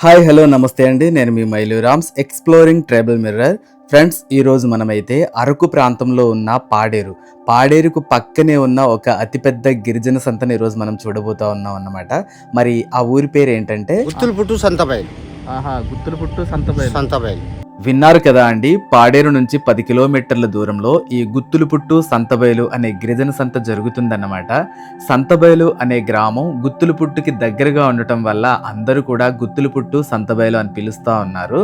Hi hello నమస్తే అండి. నేను మీ మైలూరామ్స్ ఎక్స్ప్లోరింగ్ ట్రైబల్ మిర్రర్. ఫ్రెండ్స్, ఈరోజు మనమైతే అరకు ప్రాంతంలో ఉన్న పాడేరుకు పక్కనే ఉన్న ఒక అతిపెద్ద గిరిజన సంతని ఈరోజు మనం చూడబోతా ఉన్నాం అన్నమాట. మరి ఆ ఊరి పేరు ఏంటంటే గుత్తులపుట్టు సంతబయలు. గుత్తులపుట్టు సంతబయలు. విన్నారు కదా అండి. పాడేరు నుంచి 10 కిలోమీటర్ల దూరంలో ఈ గుత్తులపుట్టు సంతబయలు అనే గిరిజన సంత జరుగుతుందన్నమాట. సంతబయలు అనే గ్రామం గుత్తులపుట్టుకి దగ్గరగా ఉండటం వల్ల అందరూ కూడా గుత్తులపుట్టు సంతబయలు అని పిలుస్తా ఉన్నారు.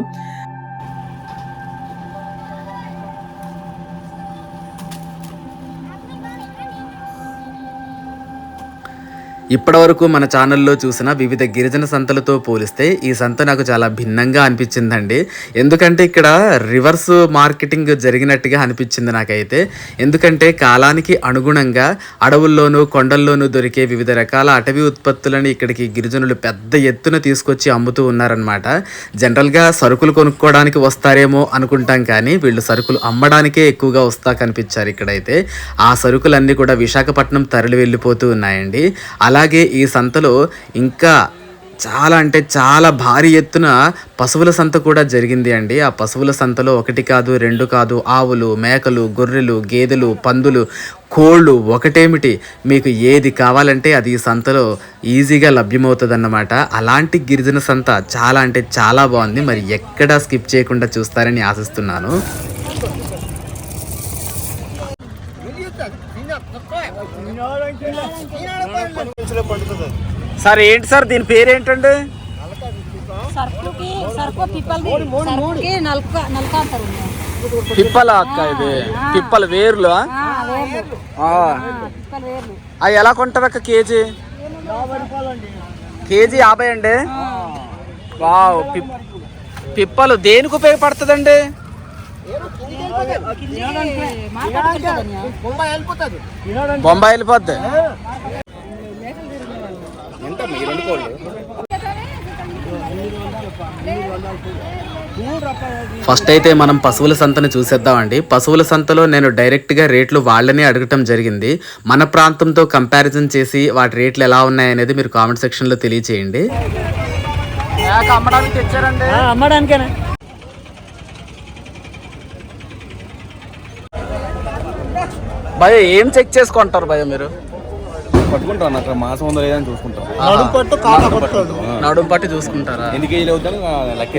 ఇప్పటివరకు మన ఛానల్లో చూసిన వివిధ గిరిజన సంతలతో పోలిస్తే ఈ సంత నాకు చాలా భిన్నంగా అనిపించిందండి. ఎందుకంటే ఇక్కడ రివర్స్ మార్కెటింగ్ జరిగినట్టుగా అనిపించింది నాకైతే. ఎందుకంటే కాలానికి అనుగుణంగా అడవుల్లోనూ కొండల్లోనూ దొరికే వివిధ రకాల అటవీ ఉత్పత్తులను ఇక్కడికి గిరిజనులు పెద్ద ఎత్తున తీసుకొచ్చి అమ్ముతూ ఉన్నారనమాట. జనరల్గా సరుకులు కొనుక్కోవడానికి వస్తారేమో అనుకుంటాం, కానీ వీళ్ళు సరుకులు అమ్మడానికే ఎక్కువగా వస్తా కనిపించారు ఇక్కడైతే. ఆ సరుకులన్నీ కూడా విశాఖపట్నం తరలి వెళ్ళిపోతూ ఉన్నాయండి. అలాగే ఈ సంతలో ఇంకా చాలా భారీ ఎత్తున పశువుల సంత కూడా జరిగింది అండి. ఆ పశువుల సంతలో 1 కాదు 2 కాదు, ఆవులు, మేకలు, గొర్రెలు, గేదెలు, పందులు, కోళ్ళు, ఒకటేమిటి మీకు ఏది కావాలంటే అది ఈ సంతలో ఈజీగా లభ్యమవుతుందన్నమాట. అలాంటి గిరిజన సంత చాలా బాగుంది. మరి ఎక్కడా స్కిప్ చేయకుండా చూస్తారని ఆశిస్తున్నాను. సార్ ఏంటి సార్ దీని పేరు ఏంటండి? పిప్పల అక్క, ఇది పిప్పల వేర్లు. అవి ఎలా కొంటారు అక్క? కేజీ 50 అండి. వావ్, పిప్పలు దేనికి ఉపయోగపడుతుందండి? బొంబాయి వెళ్ళిపోద్ది. ఫస్ట్ అయితే మనం పశువుల సంతను చూసేద్దామండి. పశువుల సంతలో నేను డైరెక్ట్గా రేట్లు వాళ్ళనే అడగటం జరిగింది. మన ప్రాంతంతో కంపారిజన్ చేసి వాటి రేట్లు ఎలా ఉన్నాయనేది మీరు కామెంట్ సెక్షన్లో తెలియచేయండి. అమ్మడానికి తెచ్చారండి? అమ్మడానికేనా? భయ ఏం చెక్ చేసుకుంటారు భయ మీరు? పట్టుకుంటాను అక్కడ మాసం ఉందో లేదని చూసుకుంటాం. నడుము పట్టి చూసుకుంటారా? ఎన్ని కేజీలు అవుతాను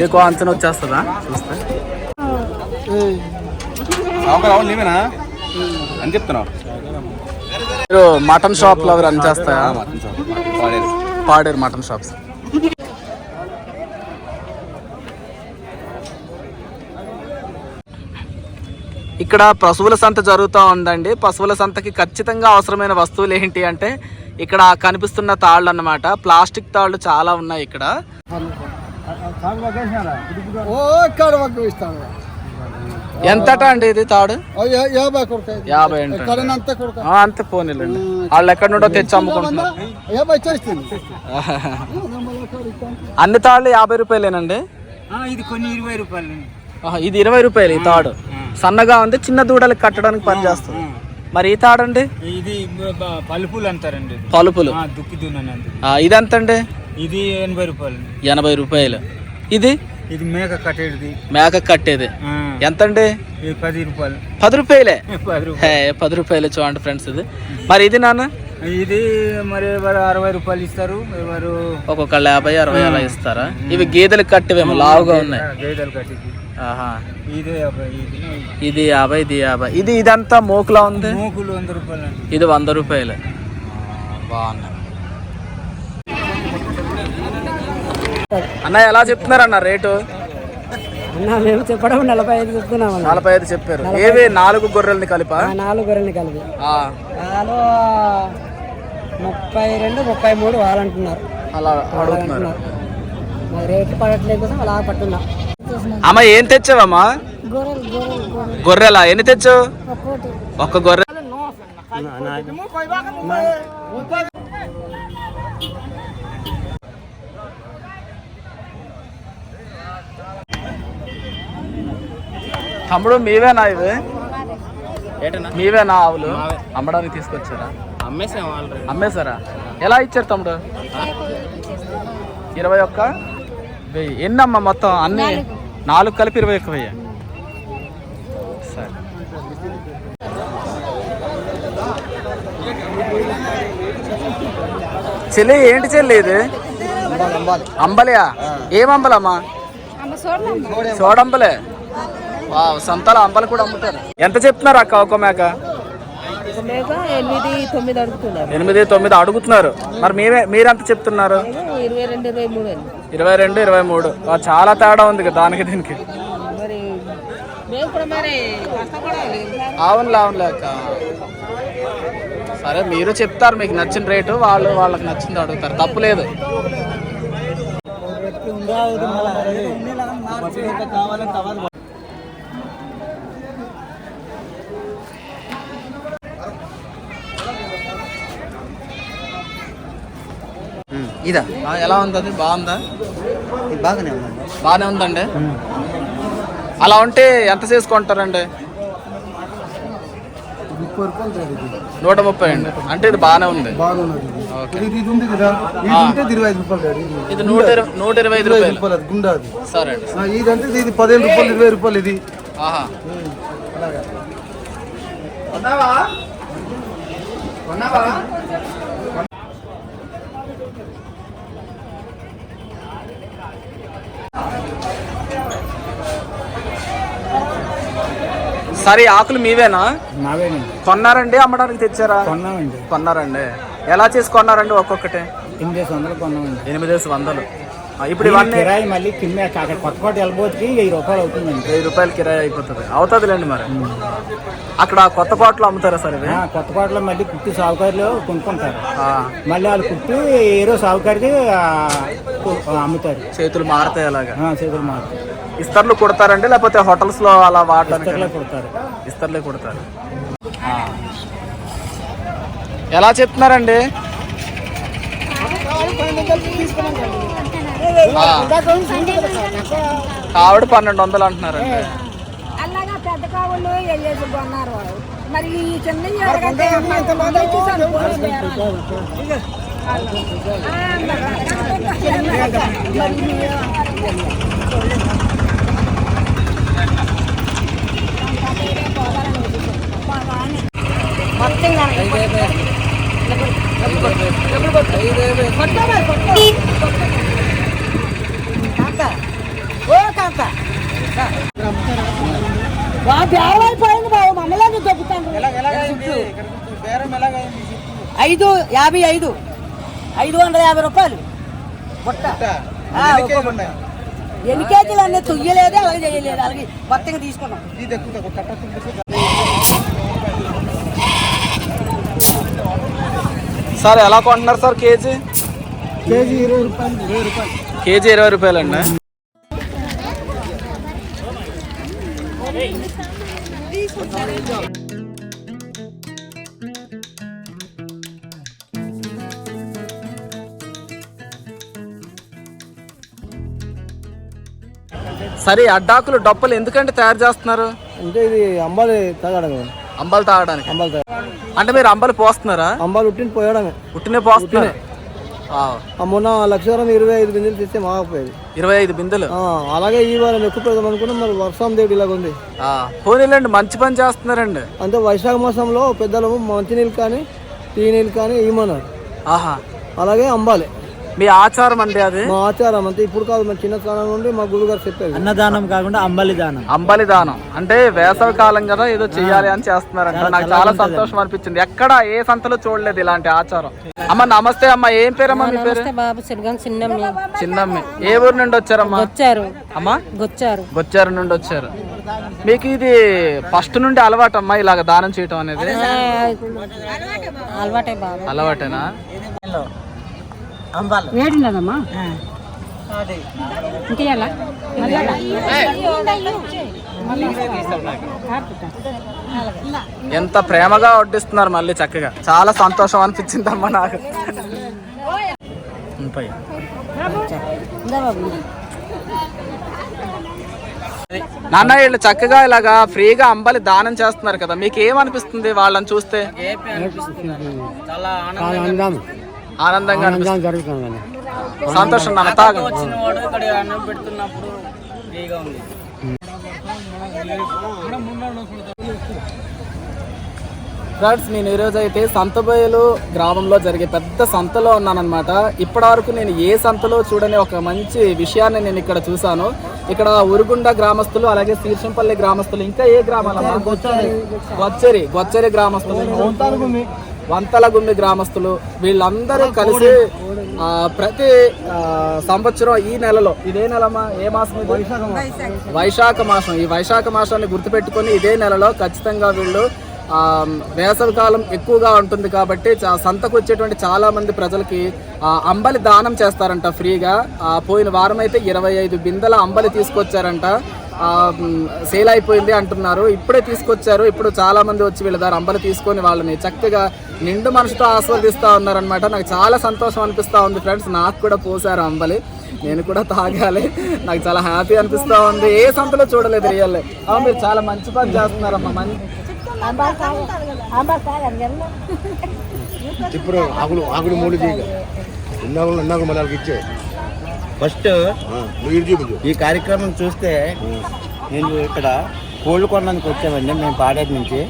ఎక్కువ అంచనా వచ్చేస్తుందా చూస్తే? రావులు నీవేనా అని చెప్తున్నావు. మీరు మటన్ షాప్లో అవి రన్ చేస్తాయా? Paderu mutton shops. ఇక్కడ పశువుల సంత జరుగుతూ ఉందండి. పశువుల సంతకి ఖచ్చితంగా అవసరమైన వస్తువులు ఏంటి అంటే ఇక్కడ కనిపిస్తున్న తాళ్ళు అన్నమాట. ప్లాస్టిక్ తాళ్ళు చాలా ఉన్నాయి ఇక్కడ. ఎంతట అండి ఇది తాడు? 50 అంతే. పోనీలండి, వాళ్ళు ఎక్కడి నుండో తెచ్చి అమ్ముకుంటున్నారు. అన్ని తాళ్ళు 50 రూపాయలేనండి? ఇది కొన్ని 20 రూపాయలు. ఇది 20 రూపాయలు. ఈ తాడు సన్నగా ఉంది, చిన్న దూడలకు కట్టడానికి పనిచేస్తుంది. మరి ఈ తాడండి? ఇది పలుపులు అంటారండి. పలుపులు ఇదెంతండి? ఇది 80 రూపాయలు. 80 రూపాయలు. ఇది మేక కట్టేది ఎంతండి? 10 రూపాయలు. 10 రూపాయలే? 10 రూపాయలు చూడండి ఫ్రెండ్స్. ఇది మరి ఇది నాన్న? ఇది మరి 60 రూపాయలు ఇస్తారు. ఒక్కొక్కళ్ళు 50, 60 అలా ఇస్తారా? ఇవి గేదెలకు కట్టేవేమో లావుగా ఉన్నాయి. గేదెలు కట్టి ఇది 50, ఇది 50. ఇది ఇదంతా మోకులా ఉంది. మోకులు 100 రూపాయలు. ఇది 100 రూపాయలు. బాగున్నాయి అన్న. ఎలా చెప్తున్నారన్న రేటు? మేము చెప్పడం 45 చెప్తున్నాము. 45 చెప్పారు. ఏవి 4 గొర్రెల్ని కలిపా? 4 గొర్రెల్ని కలిపి 32, 33 వాళ్ళంటున్నారు. అలా అడుగుతున్నారు. రేట్లు పడట్లేదు కోసం అలా పట్టున్నా. అమ్మ ఏం తెచ్చావమ్మా? గొర్రెలా? ఎన్ని తెచ్చావు? ఒక్క గొర్రె. తమ్ముడు మీవేనా ఇవి? మీవేనా ఆవులు? అమ్మడానికి తీసుకొచ్చారా? అమ్మేసారా? ఎలా ఇచ్చారు తమ్ముడు? 21 వెయ్యి. ఎన్నమ్మా మొత్తం అన్ని 4 కలిపి 21,000. సరే. చెల్లి ఏంటి చెల్లి ఇది? అంబలియా? ఏం అంబలమ్మా? చోడంబలే. సంతాల అంబలి కూడా అమ్ముతారు. ఎంత చెప్తున్నారు అక్క ఒక మేక? 8-9 అడుగుతున్నారు. మరి మీరెంత చెప్తున్నారు? 22-23. చాలా తేడా ఉంది కదా దానికి దీనికి. అవునులే అక్క. సరే మీరు చెప్తారు మీకు నచ్చిన రేటు, వాళ్ళకి నచ్చింది అడుగుతారు, తప్పులేదు. ఇదా ఎలా ఉంది? అది బాగుందా? బాగానే ఉందండి. అలా ఉంటే ఎంత చేసుకుంటారండి? 130 అండి. అంటే ఇది బాగానే ఉంది. ఇది 125 రూపాయలు. సరే అండి. ఇదంటే ఇది 15 రూపాయలు 20 రూపాయలు ఇది. సరే ఆకులు మీవేనా? నావేనండి. కొన్నారండి అమ్మడానికి తెచ్చారా? కొన్నామండి. కొన్నారండి. ఎలా చేసి కొన్నారండి ఒక్కొక్కటి? 800 కొన్నామండి. 800. ఇప్పుడు ఇవన్నీ కిరాయి మళ్ళీ కింద అక్కడ కొత్తకోట వెళ్ళబోతుకి 1000 రూపాయలు అవుతుందండి. 1000 రూపాయలు కిరాయి అయిపోతుంది. అవుతుందిలేండి. మరి అక్కడ కొత్త కోటలో అమ్ముతారా సార్ ఇవి? కొత్తకోటలో మళ్ళీ కుట్టి సాగుకారులు కొనుక్కుంటారు. మళ్ళీ వాళ్ళు కుట్టి ఏరో సాగుకారికి అమ్ముతారు. చేతులు మారుతాయి అలాగా? చేతులు మారుతాయి. ఇస్తర్లు కుడతారండి లేకపోతే హోటల్స్ లో అలా వాడడానికి? కుడతారు. ఇస్తర్లే కుడతారు. ఎలా చెప్తున్నారండి? కావిడ 1200 అంటున్నారండి. అలాగా పెద్ద కావులు వెళ్ళేసి కొన్నారు. మరి ఈ చిన్న అయిపోయింది బాబు. మమ్మల్ని దొబ్బుతాను. 555 550 రూపాయలు బుట్ట. ఎన్ని కేజీలు అన్నీ తుయ్యలేదు, అలాగే చేయలేదు, అలాగే మొత్తంగా తీసుకున్నాం. సార్ ఎలా కొంటున్నారు సార్ కేజీ? కేజీ 20 రూపాయలు. కేజీ 20 రూపాయలండి. సరే అడ్డాకులు డప్పులు ఎందుకంటే తయారు చేస్తున్నారు? అంటే ఇది అంబాలి తాగడం. అంబలు తాగడానికి. అంటే మీరు అంబలు పోస్తున్నారా? అంబాలి ఉట్టిని పోయడమే. ఉట్టినే పోస్తున్నారు. మొన్న 1,25 బిందెలు తెస్తే మాకపోయేది. 25 బిందెలు. అలాగే ఈ వారం ఎక్కువ పెడదాం అనుకున్నాం. మరి వర్షం దేవుడు ఇలాగ ఉంది. పోనీలేండి, మంచి పని చేస్తున్నారండి. అంటే వైశాఖ మాసంలో పెద్దలు మంచినీళ్ళు కానీ టీ నీళ్ళు కానీ ఇవ్వమన్నారు. అలాగే అంబాలి మీ ఆచారం అండి అది? మా ఆచారం అంతే. ఇప్పుడు కాదు, మన చిన్న కాలం నుండి మా గురువు గారు చెప్పారు. అన్నదానం కాకుండా అంబలి దానం. అంబలి దానం అంటే వేసవి కాలం కదా ఏదో చెయ్యాలి అని చేస్తున్నారంట. నాకు చాలా సంతోషం అనిపించింది. ఎక్కడ ఏ సంతలో చూడలేదు ఇలాంటి ఆచారం. అమ్మ నమస్తే అమ్మ. ఏం పేరమ్మా మీ పేరు? బాబు చిన్నమ్మి. చిన్నమ్మి. ఏ ఊరు నుండి వచ్చారమ్మా? అమ్మా గొచ్చారు నుండి వచ్చారు. మీకు ఇది ఫస్ట్ నుండి అలవాటు అమ్మా ఇలాగ దానం చేయటం అనేది? అలవాటేనా? వేడిన్నదమ్మా. ఎంత ప్రేమగా వడ్డిస్తున్నారు మళ్ళీ చక్కగా. చాలా సంతోషం అనిపించిందమ్మా నాకు. నాన్న వీళ్ళు చక్కగా ఇలాగా ఫ్రీగా అంబలి దానం చేస్తున్నారు కదా, మీకు ఏమనిపిస్తుంది వాళ్ళని చూస్తే? చాలా ఆనందంగా అనిపిస్తుంది. సంతోషం నాన్న తాగండి. వచ్చినవాడు ఇక్కడ అన్నం పెడుతున్నప్పుడు ఫ్రీగా ఉంది. ఫ్రెండ్స్, నేను ఈరోజు అయితే సంతబోయలు గ్రామంలో జరిగే పెద్ద సంతలో ఉన్నానన్నమాట. ఇప్పటి వరకు నేను ఏ సంతలో చూడని ఒక మంచి విషయాన్ని నేను ఇక్కడ చూశాను. ఇక్కడ ఉరుగుండ గ్రామస్తులు, అలాగే శీర్షంపల్లి గ్రామస్తులు, ఇంకా ఏ గ్రామాలమ్మా? గొచ్చెరి గ్రామస్తులు, వంతలగుమ్మి గ్రామస్తులు, వీళ్ళందరూ కలిసి ప్రతి సంవత్సరం ఈ నెలలో, ఇదే నెలమ్మా, ఏ మాసం ఇది? వైశాఖ మాసం. ఈ వైశాఖ మాసాన్ని గుర్తుపెట్టుకొని ఇదే నెలలో ఖచ్చితంగా వీళ్ళు వేసవి కాలం ఎక్కువగా ఉంటుంది కాబట్టి సంతకు వచ్చేటువంటి చాలా మంది ప్రజలకి అంబలి దానం చేస్తారంట ఫ్రీగా. పోయిన వారం అయితే 25 బిందెల అంబలి తీసుకొచ్చారంట. సేల్ అయిపోయింది అంటున్నారు. ఇప్పుడే తీసుకొచ్చారు. ఇప్పుడు చాలా మంది వచ్చి వీళ్ళ దగ్గర అంబలి తీసుకొని వాళ్ళని చక్కగా నిండు మనసుతో ఆస్వాదిస్తూ ఉన్నారనమాట. నాకు చాలా సంతోషం అనిపిస్తూ ఉంది ఫ్రెండ్స్. నాకు కూడా పోసారు అంబలి, నేను కూడా తాగాలి. నాకు చాలా హ్యాపీ అనిపిస్తూ ఉంది. ఏ సంతలో చూడలేదు రియల్. మీరు చాలా మంచి పని చేస్తున్నారమ్మా. ఇప్పుడు ఆకులు మూడు ఇన్నాకు మళ్ళీ ఇచ్చే ఫస్ట్ ఈ కార్యక్రమం చూస్తే నేను ఇక్కడ కోళ్ళు కొనడానికి వచ్చామండి. మేము పాడేటి నుంచి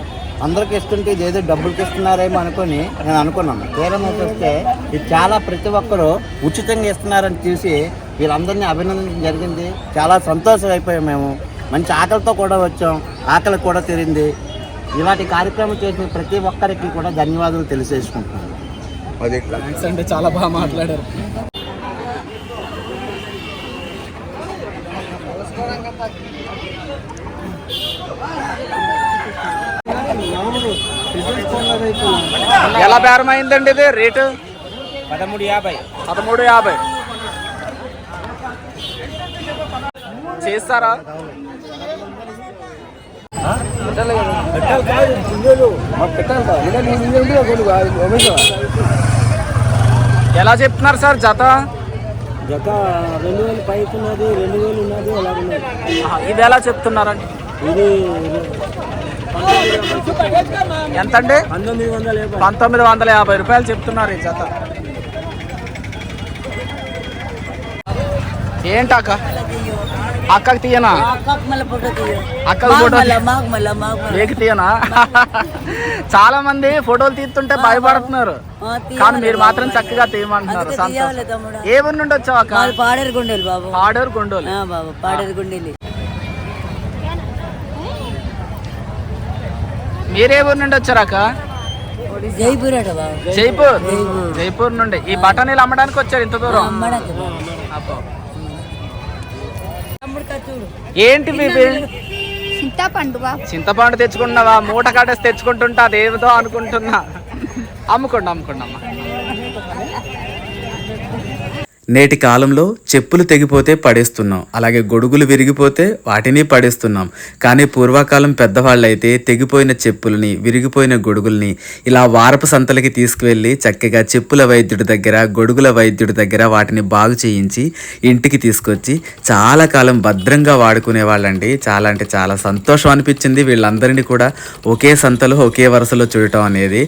అందరికి ఇస్తుంటే ఇదేదో డబ్బులకి ఇస్తున్నారేమో అనుకొని నేను అనుకున్నాను. తీరా చూస్తే ఇది చాలా ప్రతి ఒక్కరూ ఉచితంగా ఇస్తున్నారని చూసి వీళ్ళందరినీ అభినందన జరిగింది. చాలా సంతోషం అయిపోయాం మేము. మంచి ఆకలితో కూడా వచ్చాం, ఆకలి కూడా తీరింది. ఇలాంటి కార్యక్రమం చేసిన ప్రతి ఒక్కరికి కూడా ధన్యవాదాలు తెలియజేసుకుంటున్నాను. అంటే చాలా బాగా మాట్లాడారు. ఎలా బేరం అయిందండి ఇది రేటు? 1350 చేస్తారా? ఎలా చెప్తున్నారు సార్ జత? 2000 పైకి ఉన్నది, 2000 ఉన్నది, అలా ఉన్నది. ఇది ఎలా చెప్తున్నారండి? ఇది ఎంతండి? 1950 రూపాయలు చెప్తున్నారు ఈ జత. ఏంటక్క? అక్కకి తీయనా? అక్కకి తీయనా? చాలా మంది ఫోటోలు తీస్తుంటే భయపడుతున్నారు, కానీ మీరు మాత్రం చక్కగా తీయమంటున్నారు. ఏ ఊరు నుండి వచ్చావు అక్క? పాడేరు గుండెలు బాబు. పాడేరు గుండోలు బాబు, పాడేరు గుండెలు. మీరే ఊరు నుండి వచ్చారక్క? జైపూర్ అట బాబు. జైపూర్ నుండి ఈ బఠానీలు అమ్మడానికి వచ్చారు ఇంత దూరం? ఏంటి చింతపండు తెచ్చుకున్నావా? మూట కాటేసి తెచ్చుకుంటుంటా, అదేమిదో అనుకుంటున్నా. అమ్ముకోండి అమ్మా. నేటి కాలంలో చెప్పులు తెగిపోతే పడేస్తున్నాం, అలాగే గొడుగులు విరిగిపోతే వాటిని పడేస్తున్నాం. కానీ పూర్వకాలం పెద్దవాళ్ళు అయితే తెగిపోయిన చెప్పులని, విరిగిపోయిన గొడుగుల్ని ఇలా వారపు సంతలకి తీసుకువెళ్ళి చక్కగా చెప్పుల వైద్యుడి దగ్గర, గొడుగుల వైద్యుడి దగ్గర వాటిని బాగు చేయించి ఇంటికి తీసుకొచ్చి చాలా కాలం భద్రంగా వాడుకునే వాళ్ళండి. చాలా అంటే చాలా సంతోషం అనిపించింది వీళ్ళందరినీ కూడా ఒకే సంతలో, ఒకే వరుసలో చూడటం అనేది.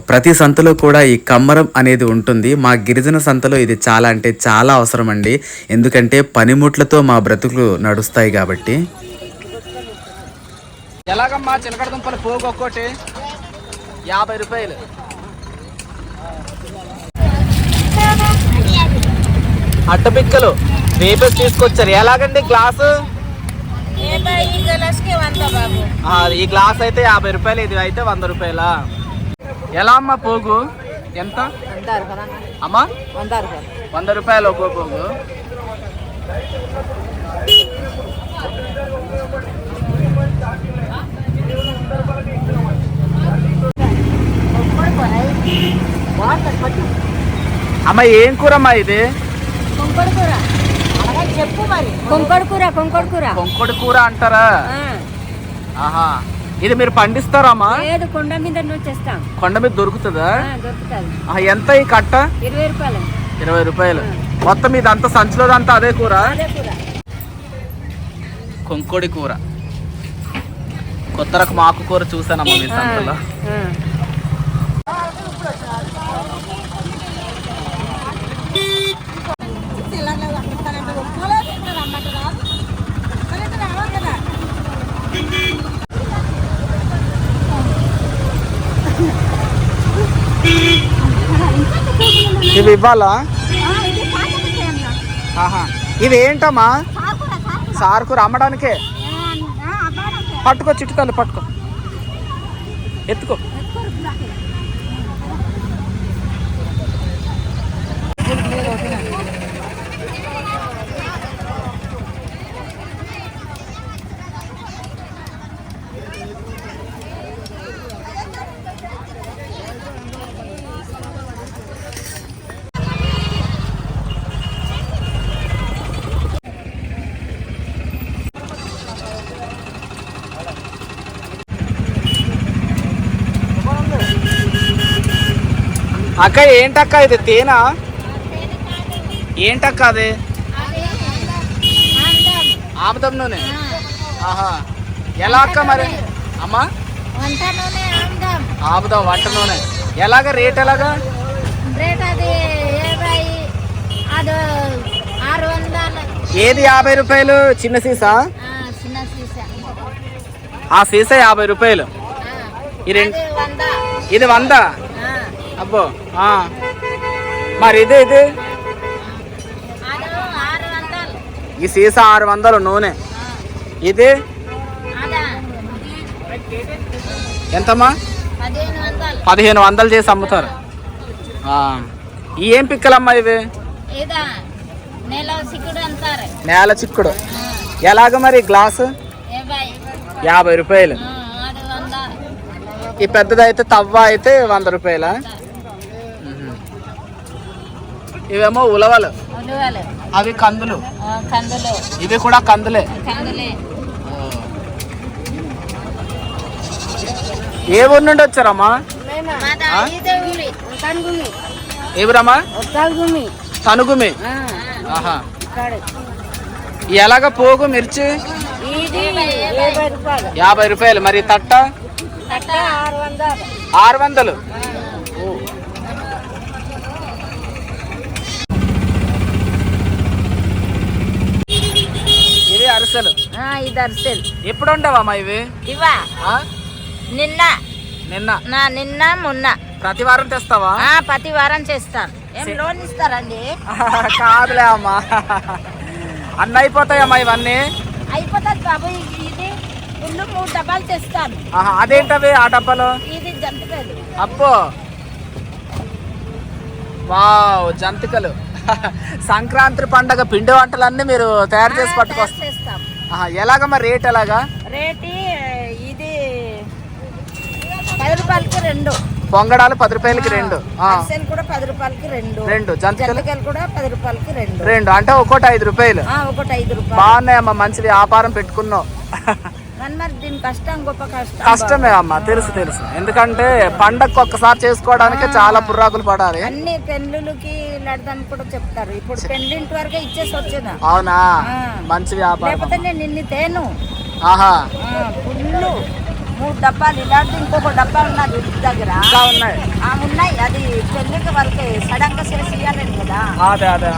ప్రతి సంతలో కూడా ఈ కమ్మరం అనేది ఉంటుంది. మా గిరిజన సంతలో ఇది చాలా అంటే చాలా అవసరం అండి. ఎందుకంటే పనిముట్లతో మా బ్రతుకులు నడుస్తాయి కాబట్టి. ఎలాగమ్మా చిలకడ దుంపలు పోగు ఒక్కోటి 50 రూపాయలు. అట్టపిక్కలు వేపేసి తీసుకొచ్చారు. ఎలాగండి గ్లాసు? ఈ గ్లాస్ అయితే 50 రూపాయలు, ఇది అయితే 100 రూపాయలా? ఎలా అమ్మా పోగు ఎంత అమ్మా? 100 రూపాయలు ఒక్కో పోగు. అమ్మ ఏం కూర అమ్మా ఇది? కొంకొడి కూర అంటారా? ఆహా, ఇది మీరు పండిస్తారమ్మా? కొండ మీద వచ్చేస్తాం. కొండ మీద దొరుకుతుందా? ఎంత ఈ కట్ట? 20 రూపాయలు. 20 రూపాయలు. మొత్తం ఇదంతా సంచులోదంతా అదే కూర? కొంకొడి కూర. కొత్త రకం ఆకుకూర చూసానమ్మా మీ సంతలో. ఇవి ఇవ్వాలా? ఆహా. ఇవి ఏంటమ్మా? సార్కూర అమ్మడానికే. పట్టుకో చిట్టుకల్లు పట్టుకో, ఎత్తుకో. అక్క ఏంటక్క ఇది? తేనా? ఏంటక్క అది? ఆముదం నూనె. ఆహా. ఎలా అక్క మరి? అమ్మా ఆముదం వంట నూనె. ఎలాగ రేట్? ఎలాగా రేట్? అది 600. ఏది 50 రూపాయలు? చిన్న సీసా? చిన్న సీసా. ఆ సీసా 50 రూపాయలు. ఈ రెండు ఇది 100. అబ్బో. మరి ఇది ఈ సీసా 600 నూనె. ఇది ఎంతమ్మా? 1500 చేసి అమ్ముతారు. ఏం పిక్కలమ్మా ఇవి? నేల చిక్కుడు. ఎలాగ మరి గ్లాసు? 50 రూపాయలు. ఈ పెద్దదైతే తవ్వ అయితే 100 రూపాయల. ఇవేమో ఉలవలు, అవి కందులు. ఇవి కూడా కందులే. ఏ ఊరు నుండి వచ్చారమ్మా? ఎవరమ్మా? తనుగుమి. ఆహా. ఎలాగ పోగు మిర్చి? 50 రూపాయలు. మరి తట్ట? 600. ఇవి అరిసెలు. ఇది అరిసెలు. ఎప్పుడు ఉండవమ్మా ఇవి? ఇవా నిన్న మొన్న. ప్రతి వారం తెస్తావా? ప్రతి వారం చేస్తాను. ఏం లోన్ ఇస్తారండి? కాదులే అమ్మా. అన్నీ అయిపోతాయమ్మా ఇవన్నీ? అయిపోతుంది బాబు. ఇది ఫుల్ 3 డబ్బాలు తెస్తాను. అదేంటవి ఆ డబ్బాలో? ఇది జంతికలు. అబ్బో, వావ్, జంతికలు. సంక్రాంతి పండగ పిండి వంటలన్నీ మీరు తయారు చేసి పట్టుకొస్తాం. ఎలాగమ్మా రేట్? ఎలాగా రేట్? ఇది 10 రూపాయలకి 2. పొంగడాలు 10 రూపాయలకి 2. అరిసెలు కూడా 10 రూపాయలకి 2. జంతికలు కూడా 10 రూపాయలకి 2. అంటే ఒక్కోటి 5 రూపాయలు. ఒకటి 5 రూపాయలు. బాగున్నాయమ్మా, మంచి వ్యాపారం పెట్టుకున్నావు. మరి దీని కష్టం గొప్ప కష్టం. కష్టమే అమ్మా, తెలుసు. ఎందుకంటే పండగకు ఒక్కసారి చేసుకోవడానికి చాలా పుర్రాకులు పడాలి. అన్ని పెళ్ళిళ్ళకి లడ్దాన్ని కూడా చెప్తారు. ఇప్పుడు పెళ్ళింటి వరకే ఇచ్చేసి వచ్చేదా. అవునా? మంచి వ్యాపారం. లేకపోతే నేను నిన్ను తేను. ఆహా. ఫుల్ 3 డబ్బాలు ఇలాంటి ఇంకొక డబ్బా ఉన్నది ఇంటి దగ్గర. ఉన్నాయి. ఉన్నాయి. అది పెళ్ళికి వరకే సడన్ గా చేసి ఇవ్వాలని కదా. అదే.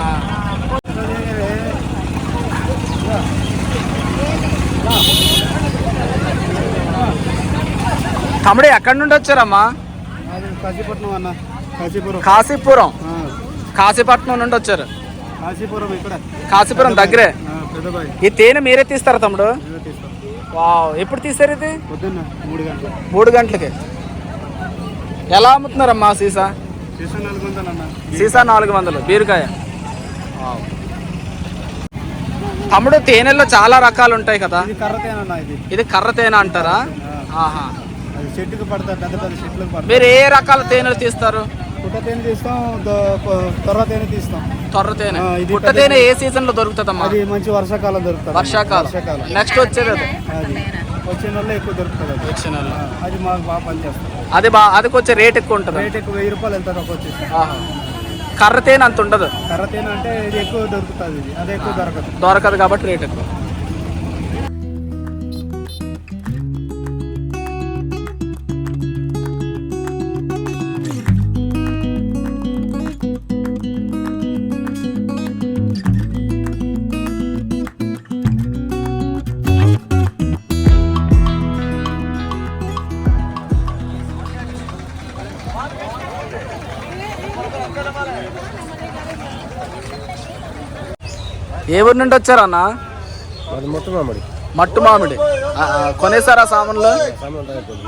తమ్ముడు ఎక్కడి నుండి వచ్చారమ్మా? కాశీపట్నం అన్న. కాశీపురం. కాశీపట్నం నుండి వచ్చారు. కాశీపురం దగ్గరే. ఈ తేనె మీరే తీస్తారా తమ్ముడు? వావ్. ఎప్పుడు తీస్తారు ఇది? 3 గంటలకి. ఎలా అమ్ముతున్నారమ్మా సీసా? సీసా 400. బీరకాయ. తమ్ముడు తేనెల్లో చాలా రకాలు ఉంటాయి కదా? ఇది కర్ర తేనె అంటారా? ఆహా. చెట్టుకు పడతాయి, పెద్ద చెట్లకు పడతాయి. మీరు ఏ రకాల తేనెలు తీస్తారు? పుట్ట తేనె తీస్తాం, తొర్ర తేనె తీస్తాం. తొర్ర తేనె. పుట్ట తేనె ఏ సీజన్ లో దొరుకుతుందమ్మా? అది మంచి వర్షాకాలం దొరుకుతుంది. వర్షాకాలం. నెక్స్ట్ వచ్చేది అది వచ్చే నెలలో ఎక్కువ దొరుకుతుంది. వచ్చే నెల అది మాకు బాగా పనిచేస్తుంది. అది కొంచెం రేట్ ఎక్కువ ఉంటుంది. రేట్ ఎక్కువ, 1000 రూపాయలు ఎంత తక్కువ వచ్చేసి. కర్ర తేనె అంత ఉండదు. కర్ర తేనె అంటే ఇది ఎక్కువ దొరుకుతుంది. అది ఎక్కువ దొరకదు కాబట్టి రేట్ ఎక్కువ. ఏ ఊరు నుండి వచ్చారన్న? అది మొత్తం మామిడి మట్టు మామిడి. కొనేసారా సామాన్లు?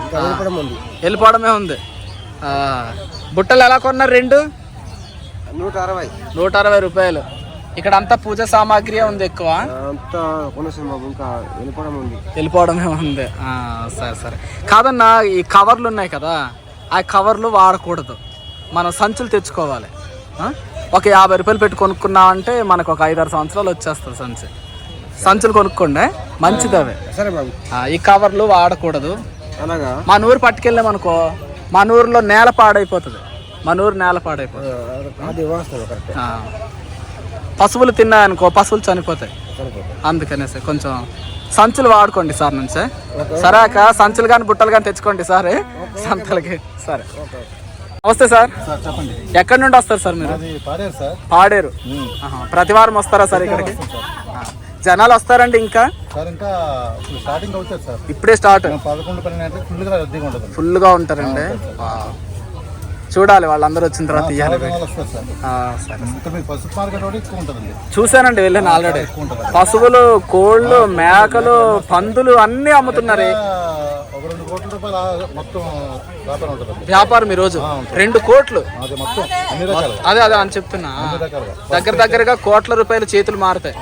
ఇంకా వెళ్ళిపోవడం ఉంది. వెళ్ళిపోవడమే ఉంది. బుట్టలు ఎలా కొన్నారు? 2 160. 160 రూపాయలు. ఇక్కడ అంతా పూజ సామాగ్రి ఉంది ఎక్కువ. అంతా కొనేసాం బాబు, ఇంకా వెళ్ళిపోవడమే ఉంది. సరే. కాదన్నా, ఈ కవర్లు ఉన్నాయి కదా, ఆ కవర్లు వాడకూడదు. మనం సంచులు తెచ్చుకోవాలి. ఒక 50 రూపాయలు పెట్టి కొనుక్కున్నామంటే మనకు ఒక 5-6 సంవత్సరాలు వచ్చేస్తుంది సంచులు కొనుక్కోండి, మంచిది అవి. సరే బాబు. ఈ కవర్లు వాడకూడదు. అలాగా మన ఊరు పట్టుకెళ్ళామనుకో, మన ఊరిలో నేల పాడైపోతుంది. మన ఊరు నేల పాడైపోతుంది. అది వాస్తవం, కరెక్ట్. పశువులు తిన్నాయనుకో, పశువులు చనిపోతాయి. అందుకనేసి కొంచెం సంచులు వాడుకోండి సార్ నుంచి. సరాక సంచులు కానీ బుట్టలు కానీ తెచ్చుకోండి సార్ సంతలకి. సరే, నమస్తే సార్. చెప్పండి. ఎక్కడి నుండి వస్తారు సార్ మీరు? పాడేరు. ప్రతి వారం వస్తారా సార్ ఇక్కడికి? జనాలు వస్తారండి ఇంకా? స్టార్టింగ్ అవుతుంది సార్, ఇప్పుడే స్టార్ట్. 11-12 ఫుల్గా ఉంటారండి. చూడాలి, వాళ్ళందరూ వచ్చిన తర్వాత ఇవ్వాలి. చూసానండి, వెళ్ళాను ఆల్రెడీ. పశువులు, కోళ్ళు, మేకలు, పందులు అన్ని అమ్ముతున్నారు. వ్యాపారం ఈరోజు 2 కోట్లు. అదే అని చెప్తున్నా, దగ్గరగా కోట్ల రూపాయలు చేతులు మారుతాయి.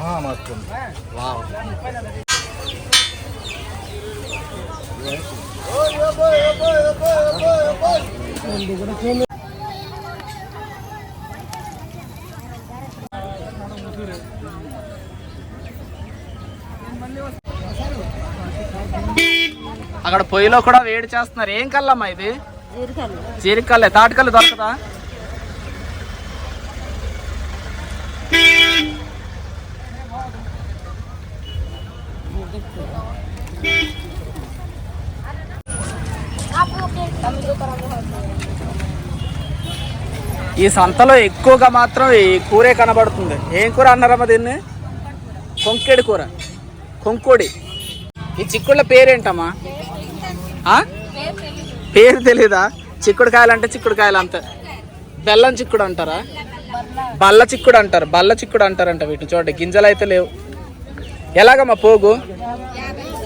అక్కడ పొయ్యిలో కూడా వేడి చేస్తున్నారు. ఏం కల్లమ్మా ఇది? జీరికల్లే. తాటికల్లు దొరకదా? ఈ సంతలో ఎక్కువగా మాత్రం ఈ కూరే కనబడుతుంది. ఏం కూర అన్నారమ్మా దీన్ని? కొంకేడి కూర, కొంకోడి. ఈ చిక్కుళ్ళ పేరేంటమ్మా? పేరు తెలీదా? చిక్కుడుకాయలు అంటే చిక్కుడుకాయలు అంతే. బెల్లం చిక్కుడు అంటారా? బల్ల చిక్కుడు అంటారు. బల్ల చిక్కుడు అంటారంట వీటిని. చూడండి, గింజలు అయితే లేవు. ఎలాగమ్మా పోగు?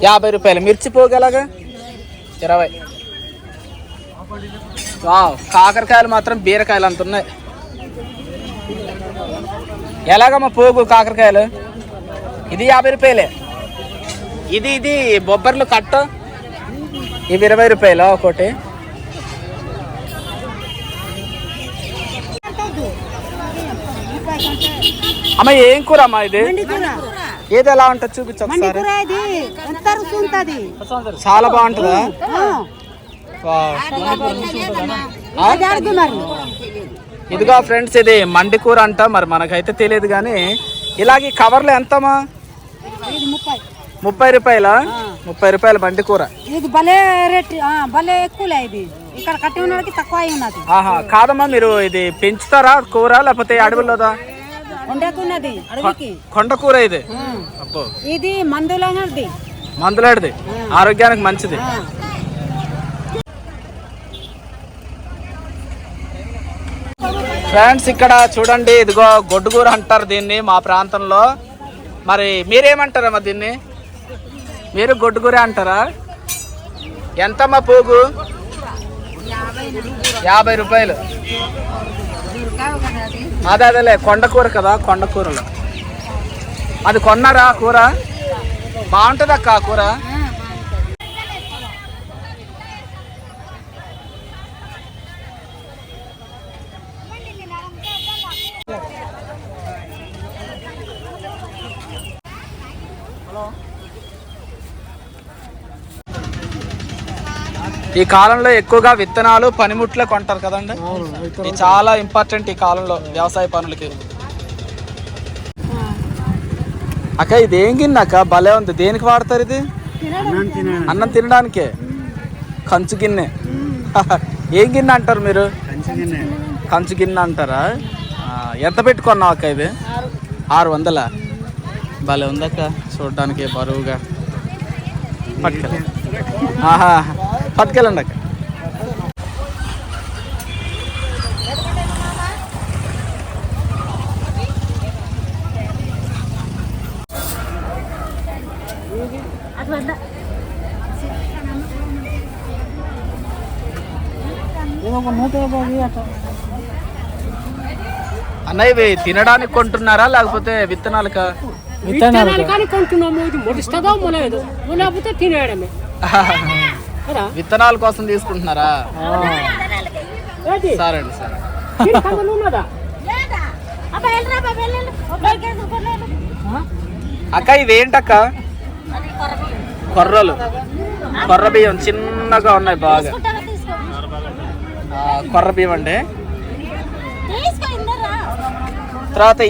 50 రూపాయలు. మిర్చి పోగు ఎలాగా? 20. కాకరకాయలు మాత్రం బీరకాయలు అంత ఉన్నాయి. ఎలాగమ్మా పోగు కాకరకాయలు? ఇది 50 రూపాయలే. ఇది బొబ్బర్లు కట్ట, ఇవి 20 రూపాయలు ఒకటి. అమ్మ ఏం కూర అమ్మా ఇది? ఏది ఎలా ఉంటుంది చూపించు ఒకసారి. చాలా బాగుంటుందా? ఇదిగో ఫ్రెండ్స్, ఇది మండి కూర అంట. మరి మనకైతే తెలియదు కానీ ఇలాగే కవర్లు ఎంతమ్మా? 30 రూపాయలా? 30 రూపాయలు బండి కూర. ఇది భలే రేట్, భలే ఎక్కువలే. ఇది ఇక్కడ కట్టి ఉన్నది తక్కువ ఉన్నది. కాదమ్మా, మీరు ఇది పెంచుతారా కూర, లేకపోతే అడవుల్లోదా? ఉండకున్నది అడవికి కొండ కూర ఇది. అబ్బో, ఇది మందులాంటిది. మందులాంటిది, ఆరోగ్యానికి మంచిది. ఫ్రెండ్స్, ఇక్కడ చూడండి, ఇదిగో గొడ్డు కూర అంటారు దీన్ని మా ప్రాంతంలో. మరి మీరేమంటారమ్మా దీన్ని? మీరు గొడ్డు కూర అంటారా? ఎంతమ్మా పోగు? 50 రూపాయలు. అదేలే, కొండ కూర కదా, కొండ కూరలో. అది కొన్నారా కూర? బాగుంటుంది అక్క ఆ కూర. ఈ కాలంలో ఎక్కువగా విత్తనాలు, పనిముట్లే కొంటారు కదండి. ఇది చాలా ఇంపార్టెంట్ ఈ కాలంలో వ్యవసాయ పనులకి. అక్క ఇది ఏం గిన్నె అక్క? భలే ఉంది. దేనికి వాడతారు ఇది? అన్నం తినడానికే. కంచు గిన్నె. ఏం గిన్నె అంటారు మీరు? కంచు గిన్నె అంటారా? ఎంత పెట్టుకున్నావు అక్క ఇది? 600. భలే ఉందక్క చూడడానికి, బరువుగా. పట్టుకెళ్ళండి. పట్టుకెళ్ళండి అక్క. అన్న ఇవి తినడానికి కొంటున్నారా లేకపోతే విత్తనాలకా? విత్తనాల కోసం తీసుకుంటున్నారా? సరే అండి సరే. అక్క ఇవేంటక్క? కొర్రలు, కొర్ర బియ్యం చిన్నగా ఉన్నాయి బాగా. కొర్ర బియ్యం అండి. తర్వాత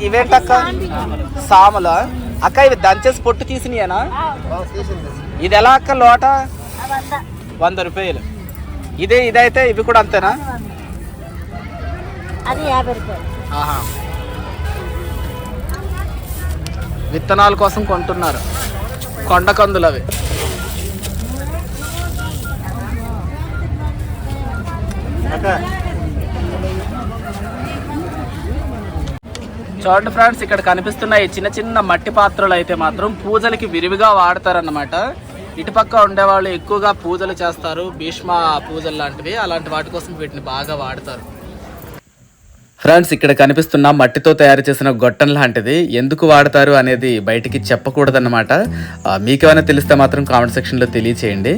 ఇవేంటక్క? సామల. అక్క ఇవి దంచేసి పొట్టు తీసినాయేనా? ఇది ఎలా అక్క లోట? 100 రూపాయలు. ఇదైతే ఇవి కూడా అంతేనా? అది 50 రూపాయలు. విత్తనాల కోసం కొంటున్నారు. కొండకందులు అవి. చూడండి ఫ్రెండ్స్, ఇక్కడ కనిపిస్తున్న ఈ చిన్న చిన్న మట్టి పాత్రలు అయితే మాత్రం పూజలకి విరివిగా వాడతారన్నమాట. ఇటుపక్క ఉండేవాళ్ళు ఎక్కువగా పూజలు చేస్తారు, భీష్మ పూజలు లాంటివి. అలాంటి వాటి కోసం వీటిని బాగా వాడతారు. ఫ్రెండ్స్, ఇక్కడ కనిపిస్తున్న మట్టితో తయారు చేసిన గొట్టం లాంటిది ఎందుకు వాడతారు అనేది బయటికి చెప్పకూడదన్నమాట. మీకేమైనా తెలిస్తే మాత్రం కామెంట్ సెక్షన్లో తెలియచేయండి.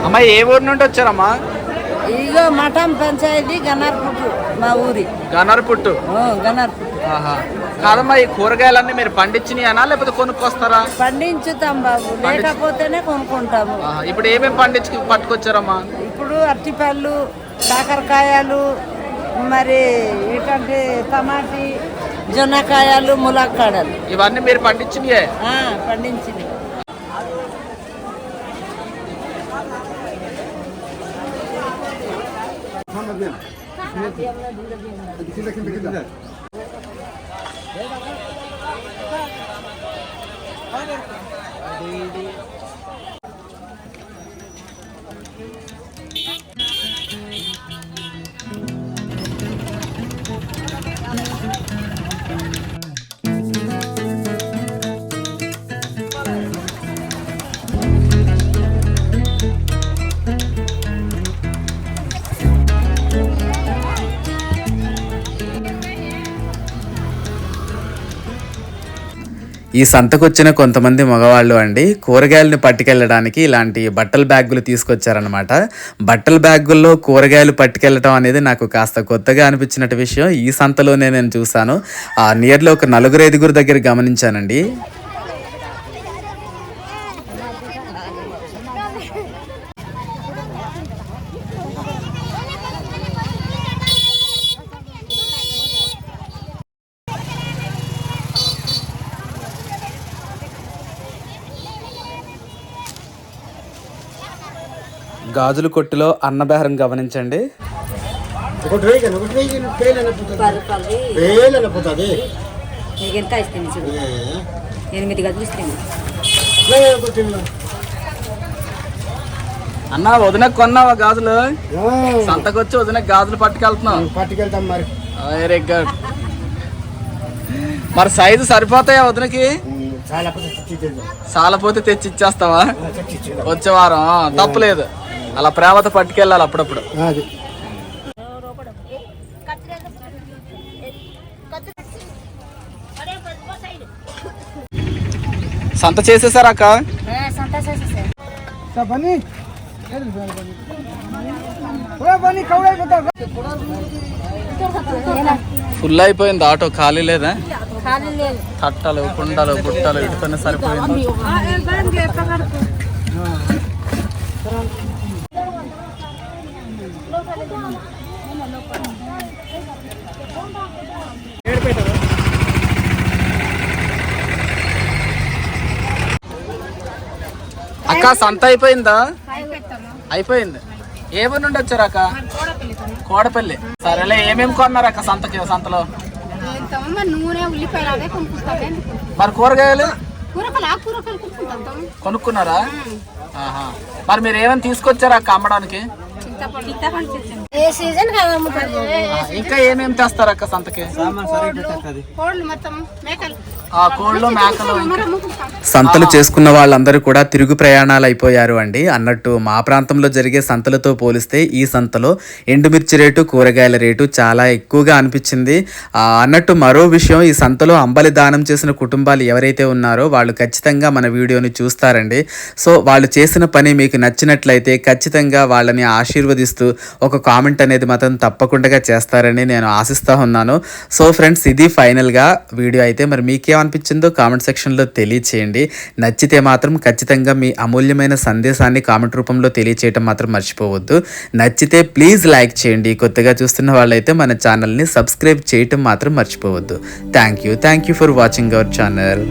అమ్మా ఏ ఊరు నుండి వచ్చారమ్మా? ఇదిగో మఠం పంచాయతీ గన్నర్పుట్టు, మా ఊరి గన్నర్పుట్టు. గన్నర్పుట్టు. కాదమ్మా, ఈ కూరగాయలన్నీ మీరు పండించినాయనా లేకపోతే కొనుక్కొస్తారా? పండించుతాం బాబు, లేకపోతేనే కొనుక్కుంటాము. ఇప్పుడు ఏమేమి పట్టుకొచ్చారమ్మా? ఇప్పుడు అరటిపళ్ళు, కాకరకాయలు, మరి ఏంటంటే టమాటీ, జొన్నకాయలు, ములక్కాడలు. ఇవన్నీ మీరు పండించినాయే? పండించినవి. ఈ సంతకొచ్చిన కొంతమంది మగవాళ్ళు అండి కూరగాయలను పట్టుకెళ్ళడానికి ఇలాంటి బట్టల బ్యాగులు తీసుకొచ్చారనమాట. బట్టల బ్యాగుల్లో కూరగాయలు పట్టుకెళ్ళటం అనేది నాకు కాస్త కొత్తగా అనిపించినట్టు విషయం ఈ సంతలోనే నేను చూశాను. నియర్లీ ఒక 4-5 దగ్గర గమనించానండి. గాజుల కొట్టులో అన్నబేరం గమనించండి. నీకు ఎంత ఇస్తుంది చూడు, 8 గదులు ఇస్తుంది. అన్న వదినకు కొన్నావా గాజులు? సంతకొచ్చి వదినకు గాజులు పట్టుకెళ్తున్నాం. మరి వెరీ గుడ్. మరి సైజు సరిపోతాయా వదినకి? చాలపోతే తెచ్చి ఇచ్చేస్తావా? వచ్చే వారం తప్పులేదు, అలా ప్రేమతో పట్టుకెళ్ళాలి అప్పుడప్పుడు. సంత చేసేసారా అక్క? ఫుల్ అయిపోయింది ఆటో, ఖాళీ లేదా? తట్టలు, కుండలు, బుట్టలు ఇటుతోనే సరిపోయింది. అక్క సంత అయిపోయిందా? అయిపోయింది. ఏ ఊరు నుండి వచ్చారు అక్క? కోడపల్లి. సరేలే, ఏమేమి కొన్నారు అక్క సంతలో? నూనె, ఉల్లిపాయలు అవే కొనుక్కుంటాం. మరి కూరగాయలు? కొనుక్కున్నారా? ఆహా. మరి మీరు ఏమైనా తీసుకొచ్చారా అక్క అమ్మడానికి? ఏ సీజన్ ఇంకా ఏమేమి తెస్తారు అక్క సంతకి? కోళ్ళు మొత్తం మేకలు కోళ్ళు మేకలు సంతలు చేసుకున్న వాళ్ళందరూ కూడా తిరుగు ప్రయాణాలు అయిపోయారు అండి. అన్నట్టు మా ప్రాంతంలో జరిగే సంతలతో పోలిస్తే ఈ సంతలో ఎండుమిర్చి రేటు, కూరగాయల రేటు చాలా ఎక్కువగా అనిపించింది. అన్నట్టు మరో విషయం, ఈ సంతలో అంబలి దానం చేసిన కుటుంబాలు ఎవరైతే ఉన్నారో వాళ్ళు ఖచ్చితంగా మన వీడియోని చూస్తారండి. సో వాళ్ళు చేసిన పని మీకు నచ్చినట్లయితే ఖచ్చితంగా వాళ్ళని ఆశీర్వదిస్తూ ఒక కామెంట్ అనేది మాత్రం తప్పకుండా చేస్తారని నేను ఆశిస్తూ ఉన్నాను. సో ఫ్రెండ్స్, ఇది ఫైనల్గా వీడియో అయితే. మరి మీకేమనిపించిందో కామెంట్ సెక్షన్లో తెలియచేయండి. నచ్చితే మాత్రం ఖచ్చితంగా మీ అమూల్యమైన సందేశాన్ని కామెంట్ రూపంలో తెలియచేయటం మాత్రం మర్చిపోవద్దు. నచ్చితే ప్లీజ్ లైక్ చేయండి. కొత్తగా చూస్తున్న వాళ్ళైతే మన ఛానల్ని సబ్స్క్రైబ్ చేయటం మాత్రం మర్చిపోవద్దు. Thank you for watching our channel.